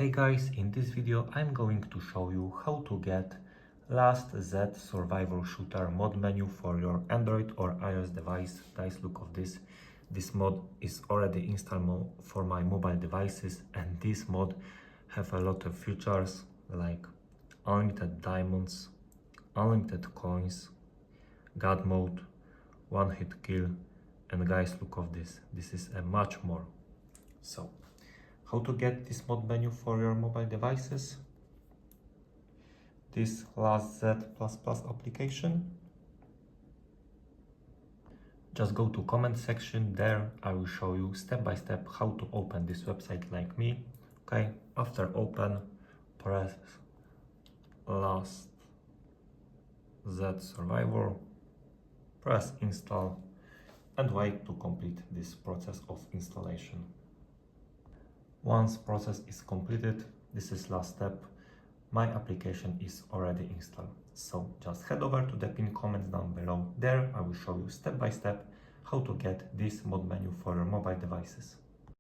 Hey guys, in this video I'm going to show you how to get Last Z survival shooter mod menu for your Android or iOS device. Guys, look of this. This mod is already installed for my mobile devices, and this mod have a lot of features like unlimited diamonds, unlimited coins, God mode, one hit kill, and guys, look of this. This is a much more. So how to get this mod menu for your mobile devices? This Last Z++ application. Just go to comment section. There I will show you step by step how to open this website like me. Okay, after open, press Last Z Survivor, press install and wait to complete this process of installation. Once process is completed, this is last step, my application is already installed. So just head over to the pinned comments down below. There I will show you step by step how to get this mod menu for your mobile devices.